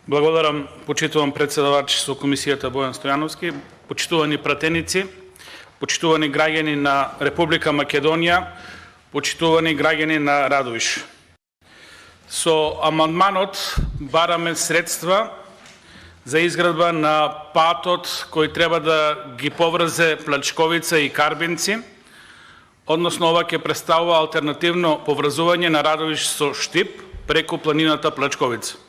Благодарам, почитувам председавач со комисијата Бојан Стојановски, почитувани пратеници, почитувани граѓани на Република Македонија, почитувани граѓани на Радовиш. Со амандманот бараме средства за изградба на патот кој треба да ги поврзе Плачковица и Карбинци, односно ова ќе представува алтернативно поврзување на Радовиш со Штип преку планината Плачковица.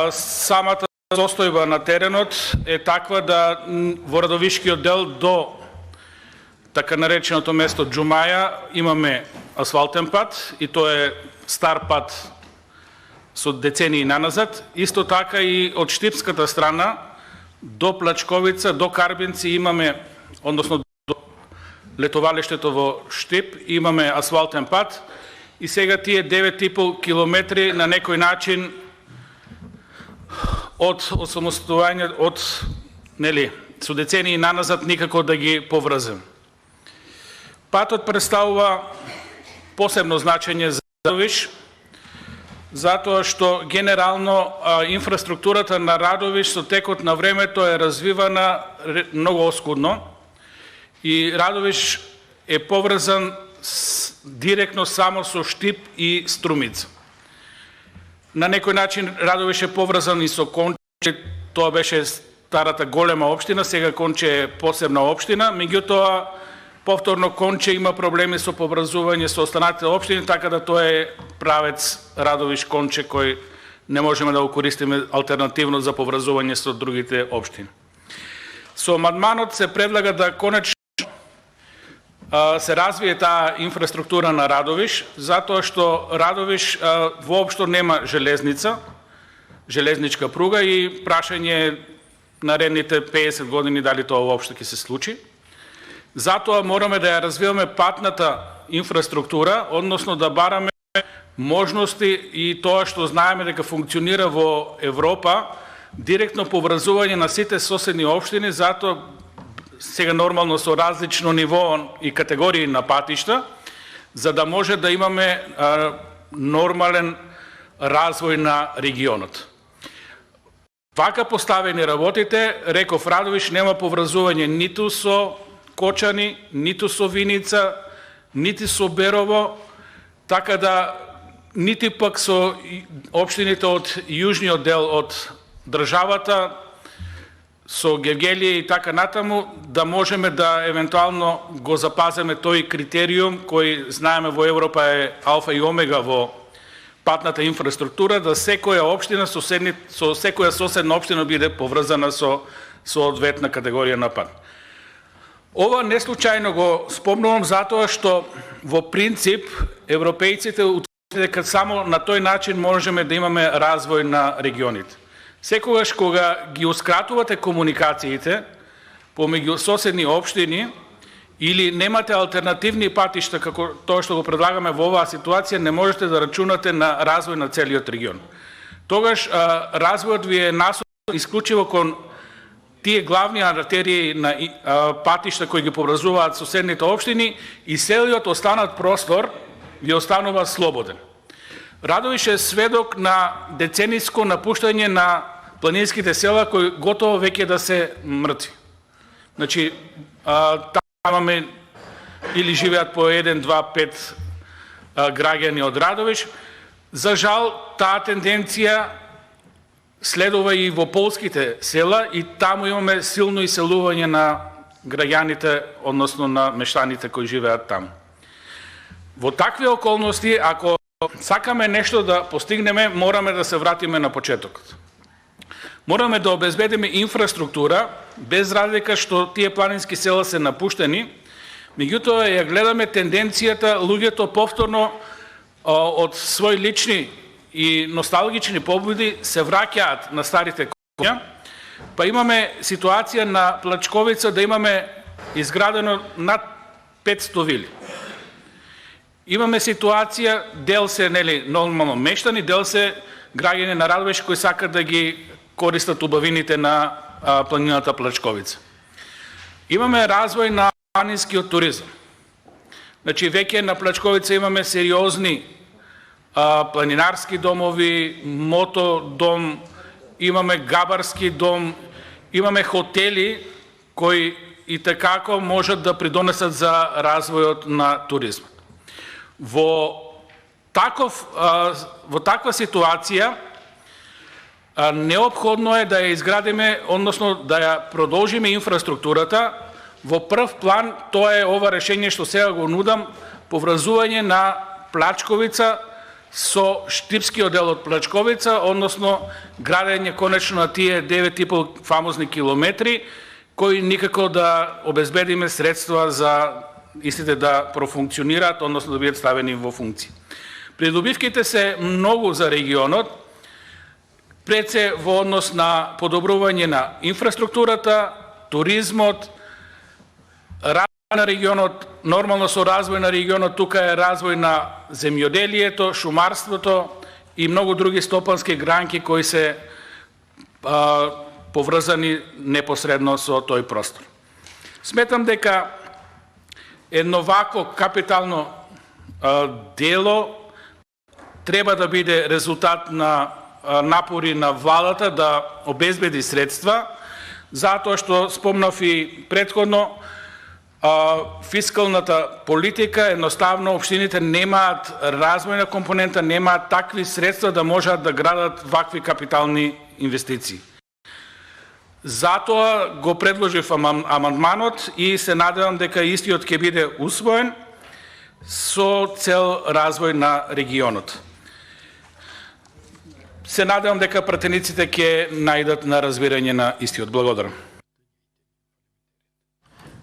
Самата состојба на теренот е таква да во Радовишкиот дел до така нареченото место Џумаја имаме асфалтен пат и тоа е стар пат со децении наназад. Исто така и од штипската страна до Плачковица, до Карбинци имаме, односно до летовалиштето во Штип, имаме асфалтен пат и сега тие 9,5 километри на некој начин од осамостојање, со децении наназад никако да ги поврзем. Патот представува посебно значење за Радовиш, затоа што генерално инфраструктурата на Радовиш со текот на времето е развивана многу оскудно и Радовиш е поврзан директно само со Штип и Струмица. На некој начин Радовиш е поврзан и со Конче, тоа беше старата голема општина, сега Конче е посебна општина, меѓутоа повторно Конче има проблеми со поврзување со останатите општини, така да тоа е правец Радовиш-Конче кој не можеме да го користиме алтернативно за поврзување со другите општини. Со амандманот се предлага да конечно се развие таа инфраструктура на Радовиш, затоа што Радовиш воопшто нема железничка пруга и прашање наредните 50 години дали тоа воопшто ќе се случи. Затоа мораме да ја развиваме патната инфраструктура, односно да бараме можности и тоа што знаеме дека функционира во Европа, директно поврзување на сите соседни општини, затоа сега нормално со различно ниво и категории на патишта, за да може да имаме нормален развој на регионот. Вака поставени работите, реков Радовиш нема поврзување ниту со Кочани, ниту со Виница, нити со Берово, така да нити пак со општините од јужниот дел од државата, со Гевгелија и така натаму, да можеме да евентуално го запазиме тој критериум кој знаеме во Европа е алфа и омега во патната инфраструктура, да секоја општина со секоја соседна општина биде поврзана со соодветна категорија на пат. Ова не случајно го спомнувам затоа што во принцип европејците утврдиле дека само на тој начин можеме да имаме развој на регионите. Секогаш кога ги ускратувате комуникациите помеѓу соседни општини или немате алтернативни патишта како тоа што го предлагаме во оваа ситуација, не можете да рачунате на развој на целиот регион. Тогаш развојот ви е насочен исклучиво кон тие главни артерии на патишта кои ги поврзуваат соседните општини и целиот останат простор ви останува слободен. Радовиш е сведок на децениско напуштање на планинските села кои готово веќе да се мртви. Значи, таму или живеат по 1, 2, 5 граѓани од Радовиш. За жал, таа тенденција следува и во полските села и таму имаме силно иселување на граѓаните, односно на мештаните кои живеат таму. Во такви околности, ако сакаме нешто да постигнеме, мораме да се вратиме на почетокот. Мораме да обезбедиме инфраструктура, без разлика што тие планински села се напуштени, меѓутоа ја гледаме тенденцијата луѓето повторно од своји лични и носталгични побуди се враќаат на старите коња, па имаме ситуација на Плачковица да имаме изградено над 500 вили. Имаме ситуација, дел се нормално мештани, дел се граѓани на Радовиш кои сакат да ги користат убавините на планината Плачковица. Имаме развој на планинскиот туризам. Значи, веќе на Плачковица имаме сериозни планинарски домови, мотодом, имаме габарски дом, имаме хотели кои и такако можат да придонесат за развојот на туризмот. Во таква ситуација неопходно е да ја изградиме, односно да ја продолжиме инфраструктурата. Во прв план тоа е ова решение што сега го нудам, поврзување на Плачковица со Штипскиот дел од Плачковица, односно градење конечно на тие 9,5 фамозни километри, кои никако да обезбедиме средства за истите да профункционираат, односно да бидат ставени во функција. Придобивките се многу за регионот, пред се во однос на подобрување на инфраструктурата, туризмот, развој на регионот, нормално со развој на регионот, тука е развој на земјоделието, шумарството и многу други стопански гранки кои се поврзани непосредно со тој простор. Сметам дека едно вакво капитално дело треба да биде резултат на напори на владата да обезбеди средства, затоа што спомнав и претходно, фискалната политика, едноставно општините немаат развојна компонента, немаат такви средства да можат да градат вакви капитални инвестиции. Затоа го предложив амандманот и се надевам дека истиот ќе биде усвоен со цел развој на регионот. Се надевам дека пратениците ќе најдат на разбирање на истиот. Благодарам.